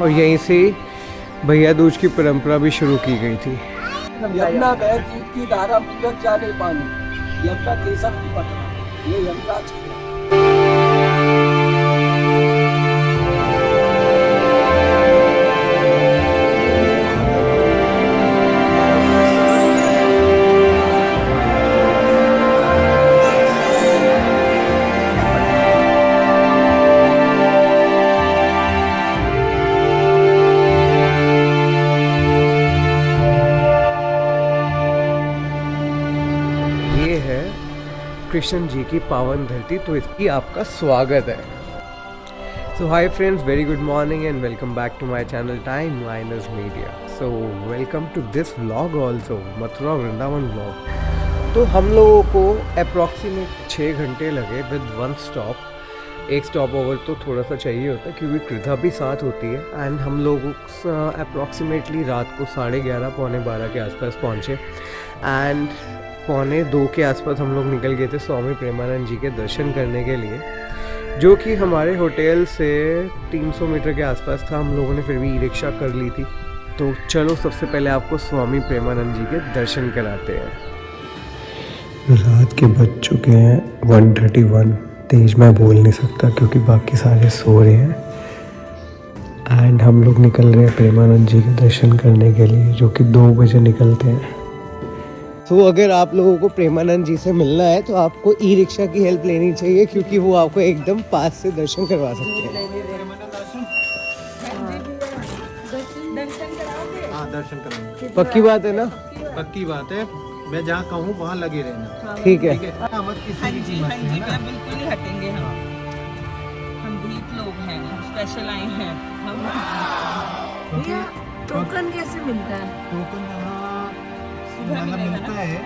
और यहीं से भैया दूज की परंपरा भी शुरू की गई थी। यमुना बह दूध की धारा पूरक जाने पानी, यमुना केसर की पत्रा, ये यमराज की। कृष्ण जी की पावन धरती, तो इसकी आपका स्वागत है। So hi friends, very good morning and welcome back to my channel Time Liners Media. So welcome to this vlog also, Mathura Vrindavan vlog. तो हम लोगों को अप्रॉक्सीमेट 6 घंटे लगे विद 1 स्टॉप। एक स्टॉप ओवर तो थोड़ा सा चाहिए होता है क्योंकि कृधा भी साथ होती है। एंड हम लोग अप्रॉक्सीमेटली रात को 11:30 पौने 12 के आसपास पहुँचे एंड 1:45 के आसपास हम लोग निकल गए थे स्वामी प्रेमानंद जी के दर्शन करने के लिए, जो कि हमारे होटल से 300 मीटर के आसपास था। हम लोगों ने फिर भी ई रिक्शा कर ली थी। तो चलो सबसे पहले आपको स्वामी प्रेमानंद जी के दर्शन कराते हैं। रात के बज चुके हैं 1:31। तेज मैं बोल नहीं सकता क्योंकि बाकी सारे सो रहे हैं। एंड हम लोग निकल रहे हैं प्रेमानंद जी के दर्शन करने के लिए, जो कि 2 बजे निकलते हैं। तो अगर आप लोगों को प्रेमानंद जी से मिलना है तो आपको ई रिक्शा की हेल्प लेनी चाहिए क्योंकि वो आपको एकदम पास से दर्शन करवा सकते हैं। हाँ, दर्शन कराएंगे। पक्की बात है ना? पक्की बात है, मैं जहाँ कहूँ वहाँ लगे रहना। ठीक है। मत किसी भी चीज से, है ना? बिल्कुल ही हटेंगे हम दीप लोग हैं, हम स्पेशल आए हैं। भैया टोकन कैसे मिलता है? टोकन मतलब मिलता है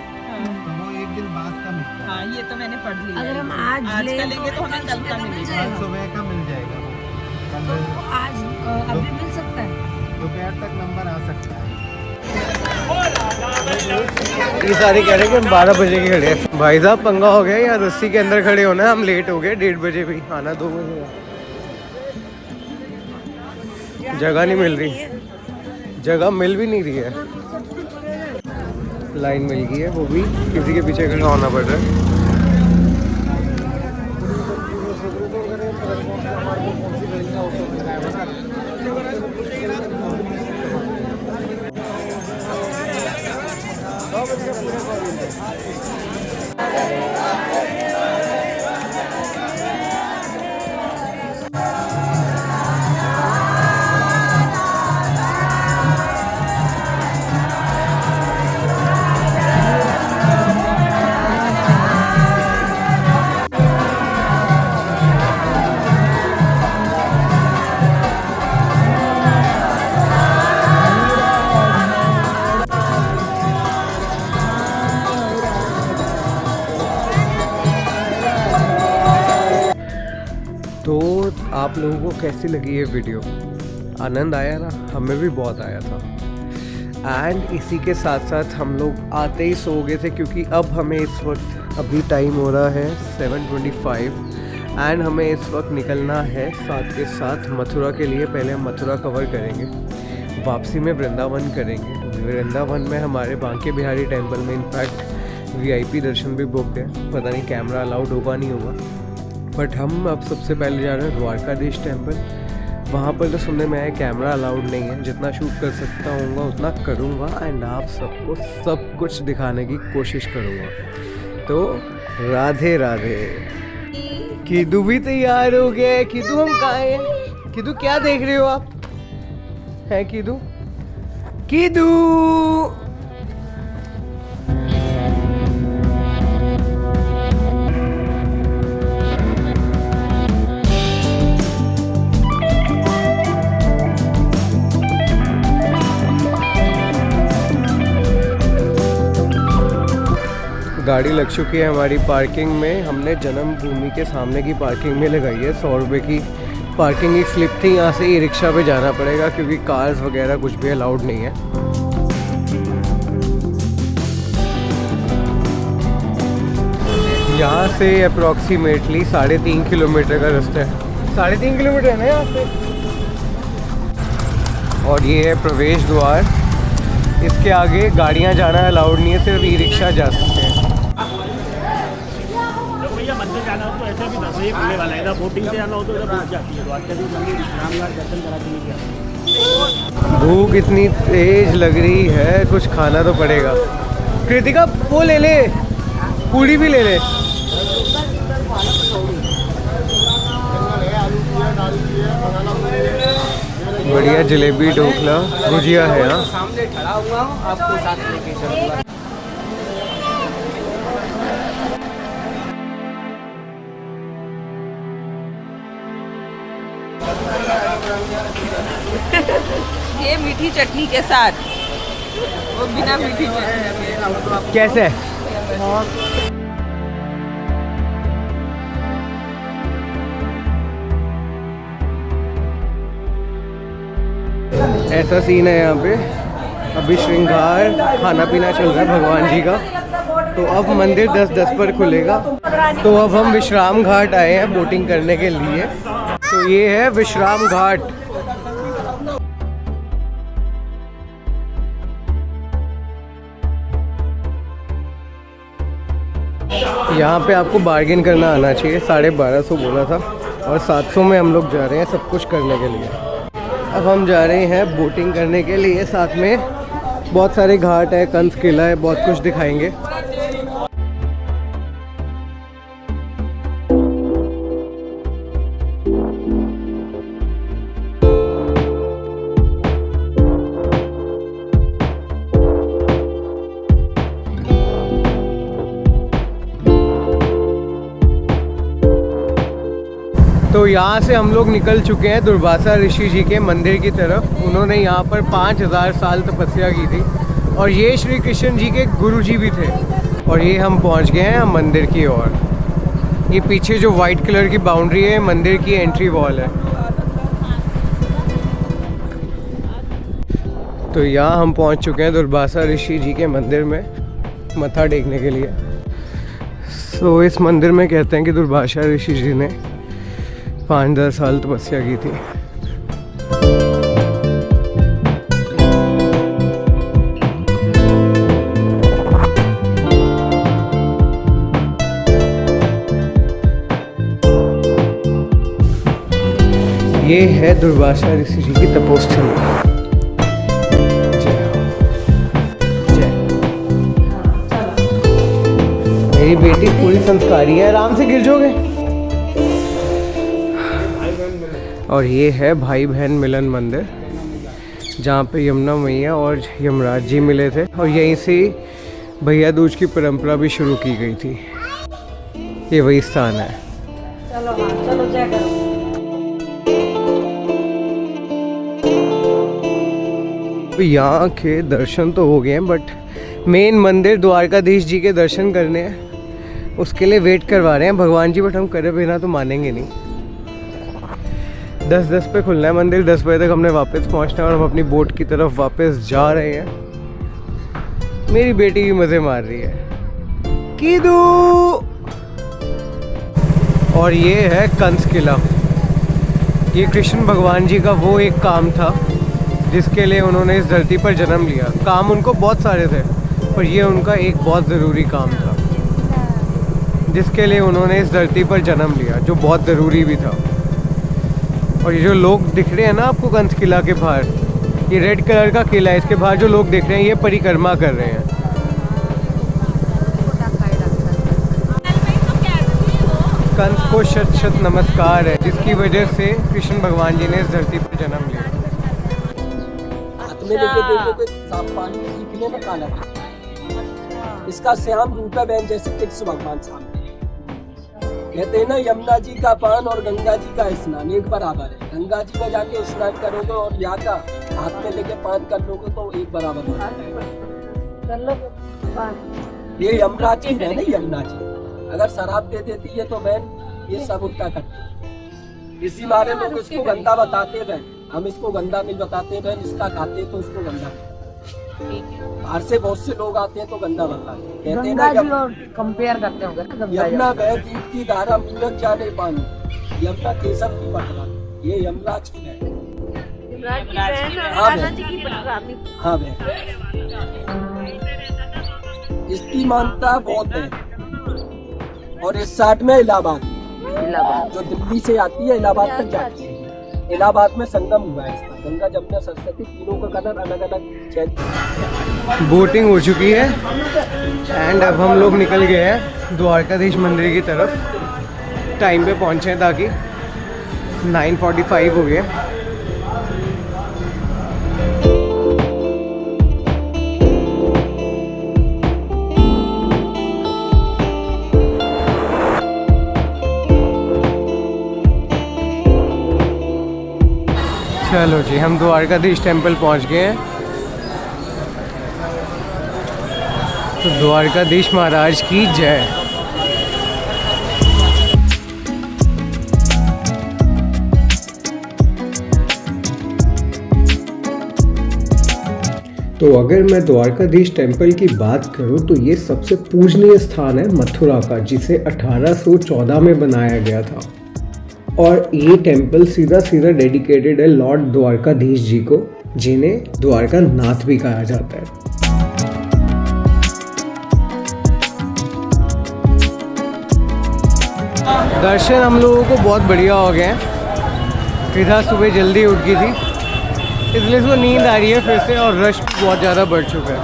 तो वो एक दिन बाद का मिलता है। हाँ, ये तो मैंने पढ़ लिया। अगर हम आज का लेंगे तो हमें कल का मिलेगा। कल सुबह का मिल जाएगा। तो आज अभी मिल सकता है? दोपहर तक नंबर आ सकता है। ये सारे कह रहे हैं कि हम 12 बजे के खड़े हैं। भाई साहब पंगा हो गया, यहाँ रस्सी के अंदर खड़े होना है। हम लेट हो गए, 1:30 बजे भी आना, 2 बजे जगह नहीं मिल रही, जगह मिल भी नहीं रही है। लाइन मिल गई है, वो भी किसी के पीछे खड़ा होना पड़ रहा है। तो आप लोगों को कैसी लगी ये वीडियो? आनंद आया ना? हमें भी बहुत आया था। एंड इसी के साथ साथ हम लोग आते ही सो गए थे क्योंकि अब हमें इस वक्त अभी टाइम हो रहा है 7:25 एंड हमें इस वक्त निकलना है साथ के साथ मथुरा के लिए। पहले हम मथुरा कवर करेंगे, वापसी में वृंदावन करेंगे। वृंदावन में हमारे बांके बिहारी टेम्पल में इनफैक्ट VIP दर्शन भी बुकड है। पता नहीं कैमरा अलाउड होगा नहीं होगा, बट हम अब सबसे पहले जा रहे हैं द्वारकाधीश टेम्पल। वहाँ पर तो सुनने में आया कैमरा अलाउड नहीं है। जितना शूट कर सकता हूँ उतना करूँगा एंड आप सबको सब कुछ दिखाने की कोशिश करूँगा। तो राधे राधे। कीदू भी तैयार हो गए। कीदू हम कहाँ हैं? कीदू क्या देख रहे हो आप? हैं कीदू? कीदू गाड़ी लग चुकी है हमारी पार्किंग में। हमने जन्मभूमि के सामने की पार्किंग में लगाई है। 100 रुपये की पार्किंग की स्लिप थी। यहाँ से ई रिक्शा पे जाना पड़ेगा क्योंकि कार्स वगैरह कुछ भी अलाउड नहीं है। यहाँ से अप्रॉक्सीमेटली 3.5 किलोमीटर का रास्ता है। 3.5 किलोमीटर है ना यहाँ से। और ये है प्रवेश द्वार। इसके आगे गाड़ियाँ जाना अलाउड नहीं है, सिर्फ ई रिक्शा जा सकते हैं। भैया मंदिर जाना हो तो ऐसे भी 10 बजे खुलने वाला है, इधर बोटिंग से जाना हो तो इधर पहुँच जाती है। द्वारकाधीश मंदिर विश्रामघाट दर्शन करा के लेके आते हैं। भूख इतनी तेज लग रही है, कुछ खाना तो पड़ेगा। कृतिका वो ले ले, पूड़ी भी ले ले। बढ़िया जलेबी, ढोकला, गुजिया है। हाँ, सामने खड़ा हुआ हूँ, आपको साथ लेके चलूंगा। ये मीठी चटनी के साथ, वो बिना मीठी चटनी। कैसे है? ऐसा सीन है यहाँ पे। अभी श्रृंगार खाना पीना चल रहा है भगवान जी का। तो अब मंदिर 10:10 पर खुलेगा। तो अब हम विश्राम घाट आए हैं बोटिंग करने के लिए। तो ये है विश्राम घाट। यहाँ पे आपको बार्गेन करना आना चाहिए। 1250 बोला था और 700 में हम लोग जा रहे हैं सब कुछ करने के लिए। अब हम जा रहे हैं बोटिंग करने के लिए। साथ में बहुत सारे घाट है, कंस किला है, बहुत कुछ दिखाएंगे। तो यहाँ से हम लोग निकल चुके हैं दुर्वासा ऋषि जी के मंदिर की तरफ। उन्होंने यहाँ पर 5000 साल तपस्या की थी और ये श्री कृष्ण जी के गुरु जी भी थे। और ये हम पहुँच गए हैं मंदिर की ओर। ये पीछे जो वाइट कलर की बाउंड्री है मंदिर की एंट्री वॉल है। तो यहाँ हम पहुँच चुके हैं दुर्वासा ऋषि जी के मंदिर में मत्था टेकने के लिए। सो इस मंदिर में कहते हैं कि दुर्वासा ऋषि जी ने 5,000 साल तपस्या की थी। ये है दुर्वासा ऋषि जी की तपोस्थली। मेरी बेटी पूरी संस्कारी है, आराम से गिर जाओगे। और ये है भाई बहन मिलन मंदिर, जहाँ पे यमुना मैया और यमराज जी मिले थे और यहीं से भैया दूज की परंपरा भी शुरू की गई थी। ये वही स्थान है। चलो हाँ, चलो जय करो। तो यहाँ के दर्शन तो हो गए हैं, बट मेन मंदिर द्वारकाधीश जी के दर्शन करने हैं, उसके लिए वेट करवा रहे हैं भगवान जी। बट हम करे बिना तो मानेंगे नहीं। 10:10 पे खुलना है मंदिर, 10 बजे तक हमने वापस पहुंचना है और हम अपनी बोट की तरफ वापस जा रहे हैं। मेरी बेटी भी मज़े मार रही है, कीदू। और ये है कंस किला। ये कृष्ण भगवान जी का वो एक काम था जिसके लिए उन्होंने इस धरती पर जन्म लिया। काम उनको बहुत सारे थे पर ये उनका एक बहुत ज़रूरी काम था जिसके लिए उन्होंने इस धरती पर जन्म लिया, जो बहुत ज़रूरी भी था। और ये जो लोग दिख रहे हैं ना आपको कंस किला के बाहर, ये रेड कलर का किला है, इसके बाहर जो लोग दिख रहे हैं ये परिक्रमा कर रहे हैं। कंस को शत शत नमस्कार है, जिसकी वजह से कृष्ण भगवान जी ने इस धरती पर जन्म लिया। हाथ में लेके देखो कि साफ पानी पीने में काला था। इसका श्याम रूप है बहन, जैसे कृष्ण भगवान सामने। कहते हैं ना यमुना जी का पान और गंगा जी का स्नान एक बराबर है। गंगा जी में जाके स्नान करोगे और यहाँ का हाथ में लेके पान कर लोगे तो एक बराबर होगा। ये यमराज जी है ना, यमुना जी अगर शराब दे देती है तो बहन ये सब उनका करते हैं। इसी बारे में लोग इसको गंदा बताते बहन, हम इसको गंदा नहीं बताते बहन। इसका खाते तो इसको गंदा, बाहर से बहुत से लोग आते हैं तो गंदा बताते हैं। कहते हैं ना कंपेयर करते होंगे यमुना बह जीत की धारा मूरत जाने पानी, यमुना केसर की पटरा, ये यमराज की है। राज की बहन और हाँ, राधा बहन। जी की पटरानी। हाँ बहन, इसकी मान्यता बहुत है। और इस साइड में इलाहाबाद, जो दिल्ली से आती है इलाहाबाद तक जाती है। इलाहाबाद में संगम हुआ है इसका, गंगा जमुना सरस्वती तीनों का कलर अलग अलग चेंज। बोटिंग हो चुकी है एंड अब हम लोग निकल गए हैं द्वारकाधीश मंदिर की तरफ। टाइम पे पहुँचे ताकि 9:45 हो गए। चलो जी, हम द्वारकाधीश टेम्पल पहुंच गए हैं। तो द्वारकाधीश महाराज की जय। तो अगर मैं द्वारकाधीश टेम्पल की बात करूं तो ये सबसे पूजनीय स्थान है मथुरा का, जिसे 1814 में बनाया गया था। और ये टेम्पल सीधा डेडिकेटेड है लॉर्ड द्वारकाधीश जी को, जिन्हें द्वारका नाथ भी कहा जाता है। दर्शन हम लोगों को बहुत बढ़िया हो गए हैं। फिर सुबह जल्दी उठ गई थी, इसलिए इसको नींद आ रही है फिर से, और रश भी बहुत ज़्यादा बढ़ चुका है।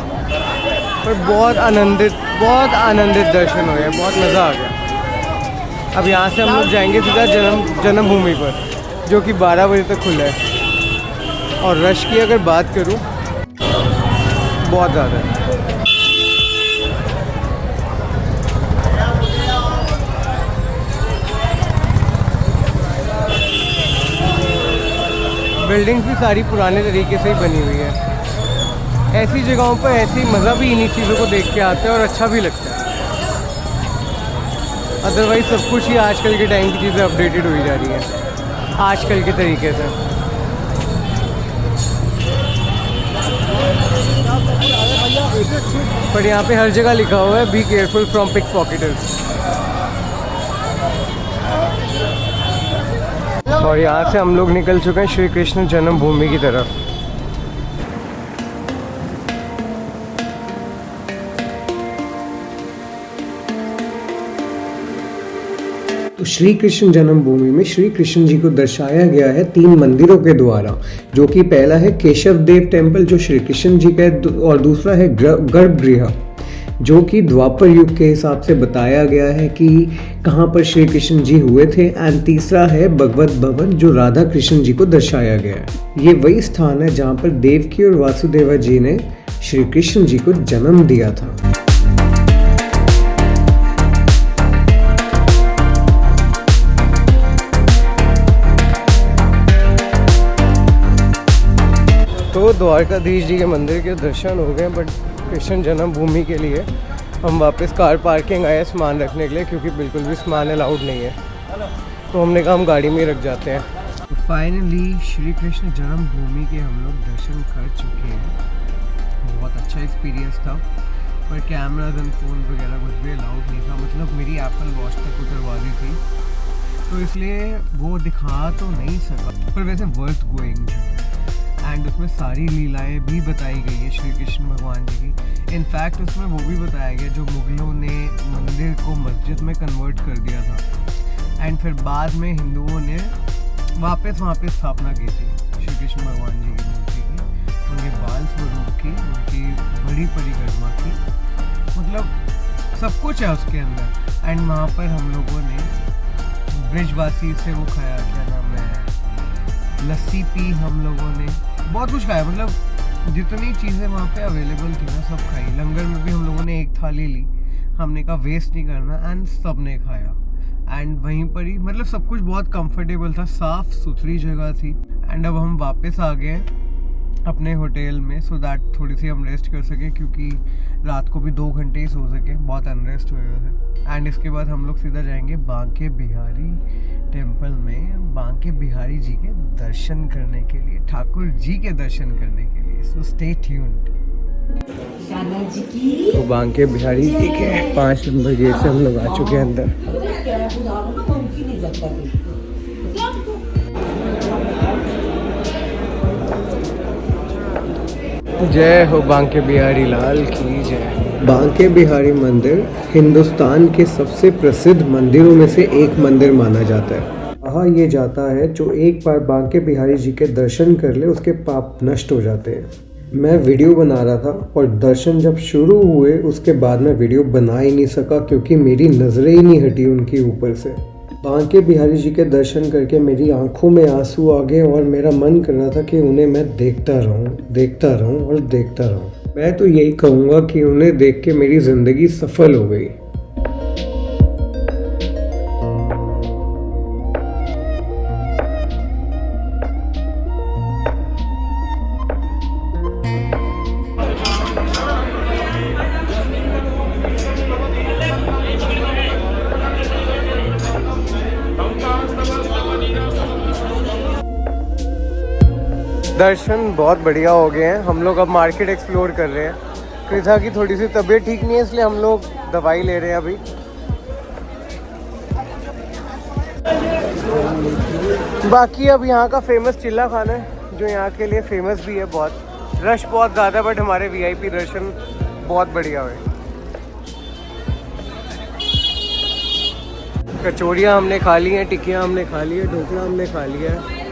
पर बहुत आनंदित दर्शन हो गए, बहुत मज़ा आ गया। अब यहाँ से हम लोग जाएंगे सीधा जन्मभूमि पर, जो कि 12 बजे तक खुला है। और रश की अगर बात करूँ, बहुत ज़्यादा है। बिल्डिंग्स भी सारी पुराने तरीके से ही बनी हुई है। ऐसी जगहों पर ऐसी मज़ा भी इन्हीं चीज़ों को देख के आता है और अच्छा भी लगता है। अदरवाइज सब कुछ ही आजकल के टाइम की चीज़ें अपडेटेड हुई जा रही हैं आजकल के तरीके से। पर यहाँ पे हर जगह लिखा हुआ है be careful from pick pocketers. और यहाँ से हम लोग निकल चुके हैं श्री कृष्ण जन्मभूमि की तरफ। तो श्री कृष्ण जन्मभूमि में श्री कृष्ण जी को दर्शाया गया है 3 मंदिरों के द्वारा, जो कि पहला है केशव देव टेम्पल जो श्री कृष्ण जी का है, और दूसरा है गर्भगृह जो कि द्वापर युग के हिसाब से बताया गया है कि कहाँ पर श्री कृष्ण जी हुए थे, एंड तीसरा है भगवत भवन जो राधा कृष्ण जी को दर्शाया गया है। ये वही स्थान है जहाँ पर देवकी और वासुदेवा जी ने श्री कृष्ण जी को जन्म दिया था। तो द्वारकाधीश जी के मंदिर के दर्शन हो गए, बट कृष्ण जन्मभूमि के लिए हम वापस कार पार्किंग आए सामान रखने के लिए, क्योंकि बिल्कुल भी सामान अलाउड नहीं है। तो हमने कहा हम गाड़ी में ही रख जाते हैं। तो फाइनली श्री कृष्ण जन्मभूमि के हम लोग दर्शन कर चुके हैं। बहुत अच्छा एक्सपीरियंस था, पर कैमराज एंड फ़ोन वगैरह कुछ भी अलाउड नहीं था। मतलब मेरी एप्पल वॉच तक उतरवा दी थी, तो इसलिए वो दिखा तो नहीं सका, पर वैसे वर्थ गोइंग। एंड उसमें सारी लीलाएं भी बताई गई है श्री कृष्ण भगवान जी की। इनफैक्ट उसमें वो भी बताया गया जो मुगलों ने मंदिर को मस्जिद में कन्वर्ट कर दिया था, एंड फिर बाद में हिंदुओं ने वापस वहाँ पे स्थापना की थी श्री कृष्ण भगवान जी की मूर्ति की, उनके बाल स्वरूप की, उनकी बड़ी परिक्रमा की। मतलब सब कुछ है उसके अंदर। एंड वहाँ पर हम लोगों ने ब्रिजवासी से वो खाया, क्या नाम है, लस्सी पी, हम लोगों ने बहुत कुछ खाया। मतलब जितनी चीज़ें वहाँ पे अवेलेबल थी ना सब खाई। लंगर में भी हम लोगों ने एक थाली ली, हमने कहा वेस्ट नहीं करना, एंड सब ने खाया। एंड वहीं पर ही मतलब सब कुछ बहुत कंफर्टेबल था, साफ़ सुथरी जगह थी। एंड अब हम वापस आ गए अपने होटल में, सो दैट थोड़ी सी हम रेस्ट कर सकें, क्योंकि रात को भी 2 घंटे ही सो सके, बहुत अनरेस्ट हुए हुए थे। एंड इसके बाद हम लोग सीधा जाएंगे बांके बिहारी टेम्पल में, बांके बिहारी जी के दर्शन करने के लिए, ठाकुर जी के दर्शन करने के लिए। So stay tuned. तो बांके बिहारी जी के 5 नंबर गेट से हम लोग आ चुके हैं अंदर। जय हो बांके बिहारी लाल की जय। बांके बिहारी मंदिर हिंदुस्तान के सबसे प्रसिद्ध मंदिरों में से एक मंदिर माना जाता है। कहा यह जाता है जो एक बार बांके बिहारी जी के दर्शन कर ले उसके पाप नष्ट हो जाते हैं। मैं वीडियो बना रहा था और दर्शन जब शुरू हुए उसके बाद मैं वीडियो बना ही नहीं सका क्योंकि मेरी नज़रें ही नहीं हटी उनके ऊपर से। बांके बिहारी जी के दर्शन करके मेरी आंखों में आंसू आ गए और मेरा मन कर रहा था कि उन्हें मैं देखता रहूं और देखता रहूं। मैं तो यही कहूँगा कि उन्हें देख के मेरी ज़िंदगी सफल हो गई। दर्शन बहुत बढ़िया हो गए हैं। हम लोग अब मार्केट एक्सप्लोर कर रहे हैं। कृथा की थोड़ी सी तबीयत ठीक नहीं है इसलिए हम लोग दवाई ले रहे हैं अभी। बाकी अब यहाँ का फेमस चिल्ला खाना है जो यहाँ के लिए फेमस भी है। बहुत रश बहुत ज़्यादा बट हमारे वीआईपी दर्शन बहुत बढ़िया हुए। कचौड़ियाँ हमने खा ली हैं, टिक्कियाँ हमने खा ली है, ढोकला हमने खा लिया है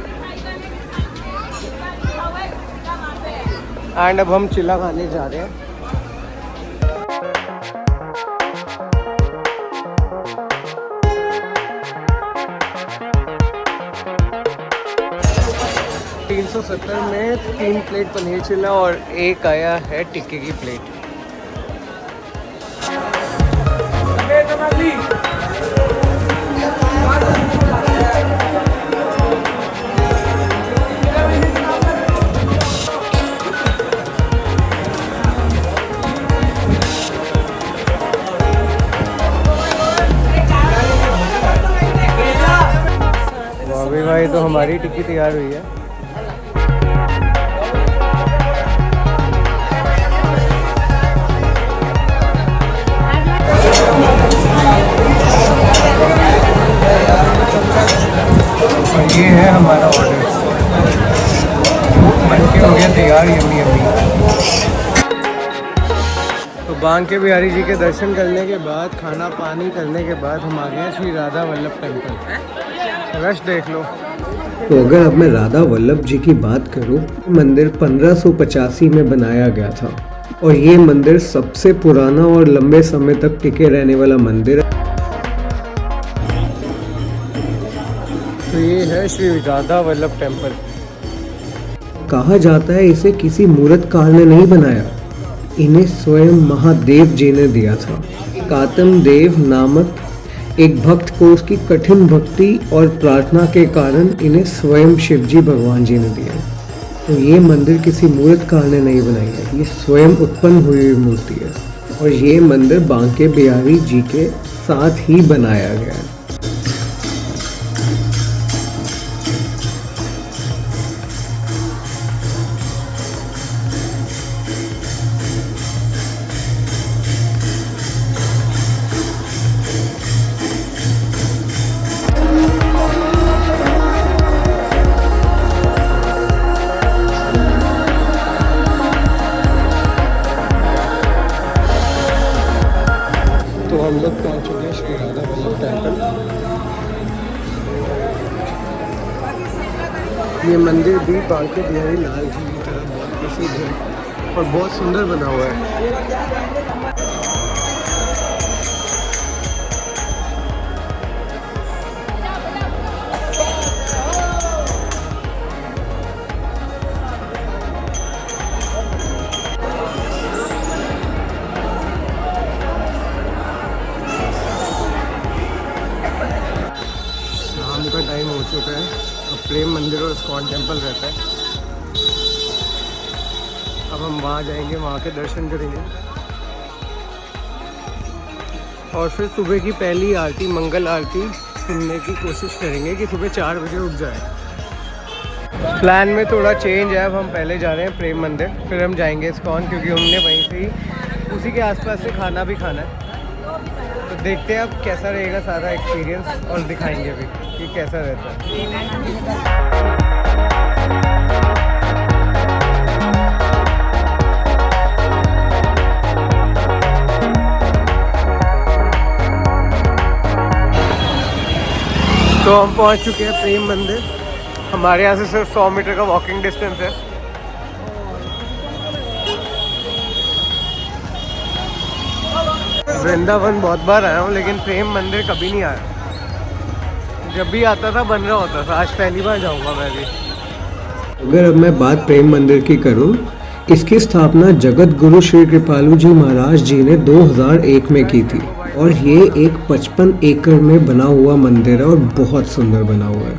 एंड अब हम चिल्ला खाने जा रहे हैं। $370 में 3 प्लेट पनीर चिल्ला और एक आया है टिक्के की प्लेट। अभी भाई तो हमारी टिक्की तैयार हुई है। और ये है हमारा ऑर्डर बनके हो गया तैयार। Yummy yummy. तो बांके बिहारी जी के दर्शन करने के बाद खाना पानी करने के बाद हम आ गए श्री राधा वल्लभ टेम्पल। रश देख लो। तो अगर अब मैं राधा वल्लभ जी की बात करूं, मंदिर 1585 में बनाया गया था और ये मंदिर सबसे पुराना और लंबे समय तक टिके रहने वाला मंदिर है। तो ये है श्री राधा वल्लभ टेम्पल। कहा जाता है इसे किसी मूर्तिकार ने नहीं बनाया, इन्हें स्वयं महादेव जी ने दिया था। कातम देव नामक एक भक्त को उसकी कठिन भक्ति और प्रार्थना के कारण इन्हें स्वयं शिवजी भगवान जी ने दिया। तो ये मंदिर किसी मूर्तिकार ने नहीं बनाई है, ये स्वयं उत्पन्न हुई मूर्ति है और ये मंदिर बांके बिहारी जी के साथ ही बनाया गया है। तो हम लोग पहुंच चुके हैं श्री राधा वल्लभ टेम्पल। ये मंदिर भी बांके बिहारी लाल जी की तरह बहुत प्रसिद्ध है और बहुत सुंदर बना हुआ है। का टाइम हो चुका है। अब प्रेम मंदिर और इस्कॉन टेम्पल रहता है। अब हम वहाँ जाएंगे, वहाँ के दर्शन करेंगे और फिर सुबह की पहली आरती मंगल आरती सुनने की कोशिश करेंगे कि सुबह 4 बजे उठ जाए। प्लान में थोड़ा चेंज है। अब हम पहले जा रहे हैं प्रेम मंदिर, फिर हम जाएंगे इस्कॉन क्योंकि हमने वहीं से ही उसी के आसपास से खाना भी खाना है। तो देखते हैं अब कैसा रहेगा सारा एक्सपीरियंस और दिखाएंगे भी कि कैसा रहता है। तो हम पहुंच चुके हैं प्रेम मंदिर। हमारे यहाँ से सिर्फ 100 मीटर का वॉकिंग डिस्टेंस है। वृंदावन बहुत बार आया हूँ लेकिन प्रेम मंदिर कभी नहीं आया। जब भी आता था बन रहा होता था, आज पहली बार जाऊँगा मैं भी। अगर अब मैं बात प्रेम मंदिर की करूँ, इसकी स्थापना जगत गुरु श्री कृपालु जी महाराज जी ने 2001 में की थी और ये एक 55 एकड़ में बना हुआ मंदिर है और बहुत सुंदर बना हुआ है।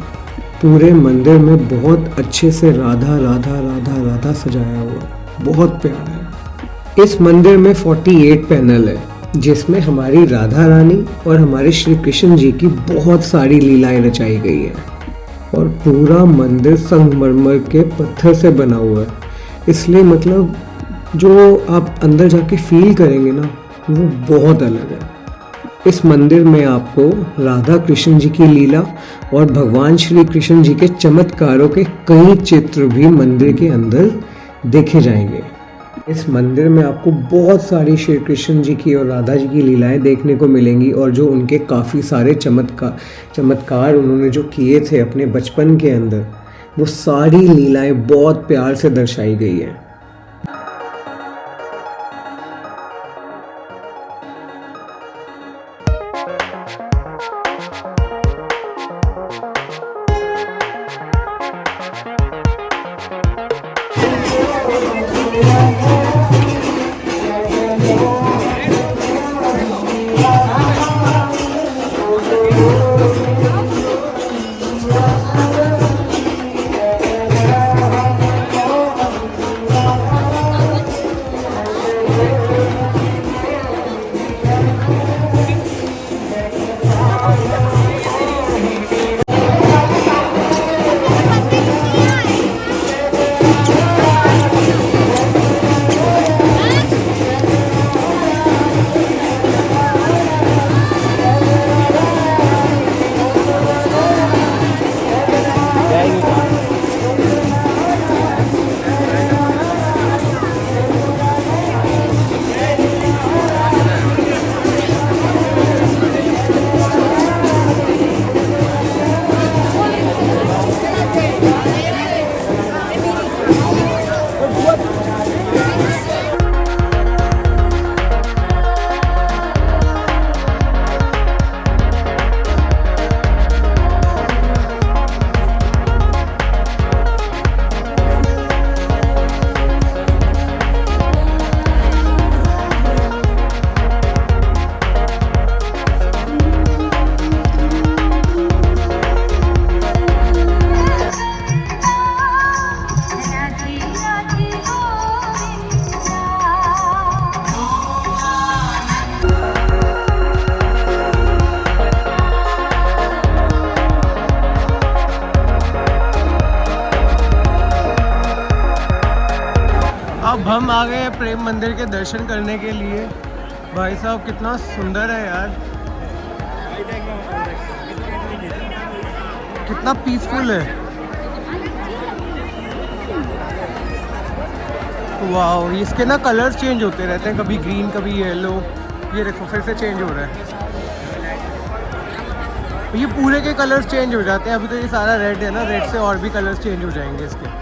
पूरे मंदिर में बहुत अच्छे से राधा राधा राधा राधा सजाया हुआ है, बहुत प्यारा है। इस मंदिर में 48 पैनल है जिसमें हमारी राधा रानी और हमारे श्री कृष्ण जी की बहुत सारी लीलाएं रचाई गई है और पूरा मंदिर संगमरमर के पत्थर से बना हुआ है, इसलिए मतलब जो आप अंदर जाके फील करेंगे ना वो बहुत अलग है। इस मंदिर में आपको राधा कृष्ण जी की लीला और भगवान श्री कृष्ण जी के चमत्कारों के कई चित्र भी मंदिर के अंदर देखे जाएंगे। इस मंदिर में आपको बहुत सारी श्री कृष्ण जी की और राधा जी की लीलाएं देखने को मिलेंगी और जो उनके काफ़ी सारे चमत्कार उन्होंने जो किए थे अपने बचपन के अंदर, वो सारी लीलाएं बहुत प्यार से दर्शाई गई हैं। अब हम आ गए प्रेम मंदिर के दर्शन करने के लिए। भाई साहब कितना सुंदर है यार, कितना पीसफुल है। वाओ, इसके ना कलर्स चेंज होते रहते हैं, कभी ग्रीन कभी येलो। ये देखो फिर से चेंज हो रहा है, ये पूरे के कलर्स चेंज हो जाते हैं। अभी तो ये सारा रेड है ना, रेड से और भी कलर्स चेंज हो जाएंगे इसके।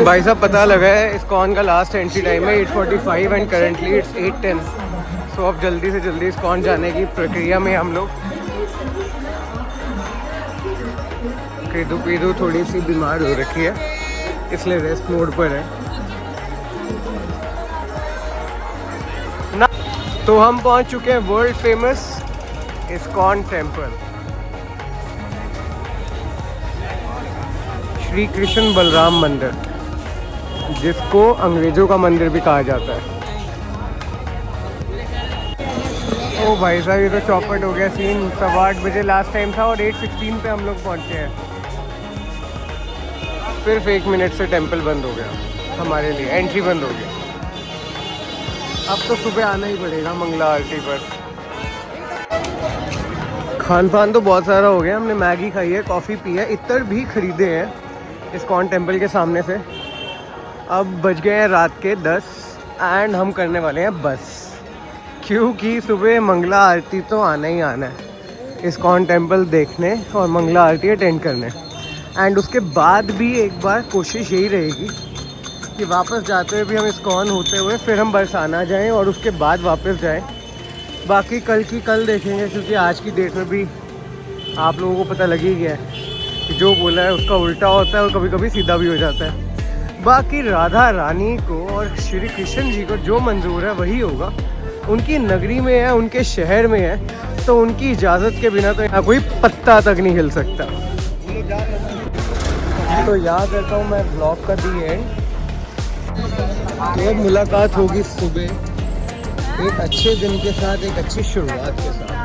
भाई साहब पता लगा है इस्कॉन का लास्ट एंट्री टाइम है 8:45 एंड करंटली इट्स 8:10। सो अब जल्दी से जल्दी इस्कॉन जाने की प्रक्रिया में हम लोग। पीदू थोड़ी सी बीमार हो रखी है इसलिए रेस्ट मोड पर है ना। तो हम पहुंच चुके हैं world famous ISKCON temple, Shri Krishna Balram मंदिर, जिसको अंग्रेजों का मंदिर भी कहा जाता है। ओ भाई साहब ये तो चौपट हो गया सीन। 8:15 बजे लास्ट टाइम था और 8:16 पे हम लोग पहुंचे हैं। सिर्फ 1 मिनट से टेंपल बंद हो गया हमारे लिए, एंट्री बंद हो गया। अब तो सुबह आना ही पड़ेगा मंगला आरती पर। खान पान तो बहुत सारा हो गया, हमने मैगी खाई है, कॉफ़ी पी है, इत्र भी खरीदे हैं इस्कॉन टेंपल के सामने से। अब बज गए हैं रात के 10 एंड हम करने वाले हैं बस, क्योंकि सुबह मंगला आरती तो आना ही आना है इस्कॉन टेंपल देखने और मंगला आरती अटेंड करने। एंड उसके बाद भी एक बार कोशिश यही रहेगी कि वापस जाते हुए भी हम इस्कॉन होते हुए फिर हम बरसाना जाएं और उसके बाद वापस जाएं। बाकी कल की कल देखेंगे, क्योंकि आज की डेट में भी आप लोगों को पता लग ही गया है कि जो बोला है उसका उल्टा होता है और कभी कभी सीधा भी हो जाता है। बाकी राधा रानी को और श्री कृष्ण जी को जो मंजूर है वही होगा। उनकी नगरी में है, उनके शहर में है, तो उनकी इजाज़त के बिना तो यहाँ कोई पत्ता तक नहीं हिल सकता। तो याद करता हूँ मैं ब्लॉग का दी एंड, एक मुलाकात होगी सुबह एक अच्छे दिन के साथ, एक अच्छी शुरुआत के साथ।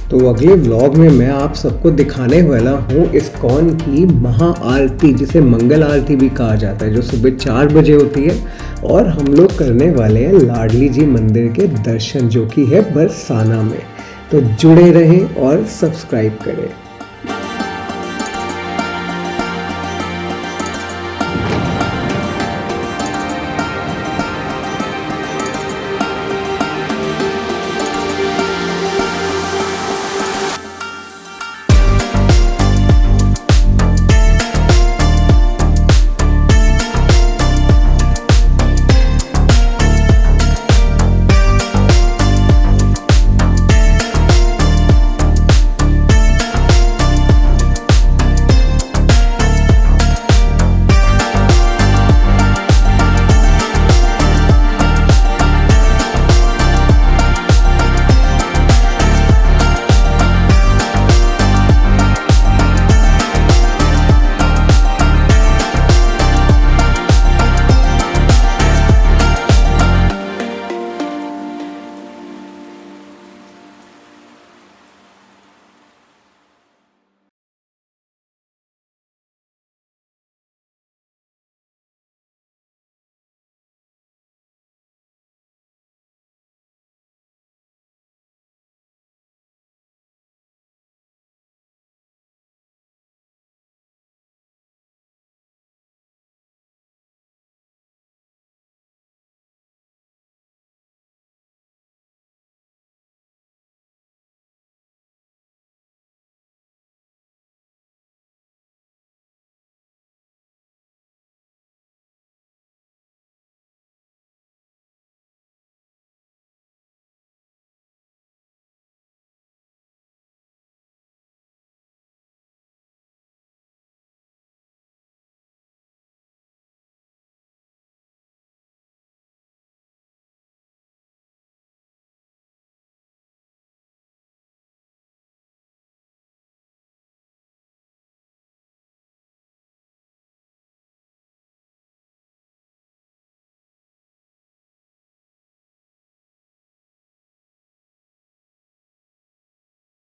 तो अगले व्लॉग में मैं आप सबको दिखाने वाला हूँ इस्कॉन की महा आरती, जिसे मंगल आरती भी कहा जाता है, जो सुबह 4 बजे होती है। और हम लोग करने वाले हैं लाडली जी मंदिर के दर्शन, जो कि है बरसाना में। तो जुड़े रहें और सब्सक्राइब करें।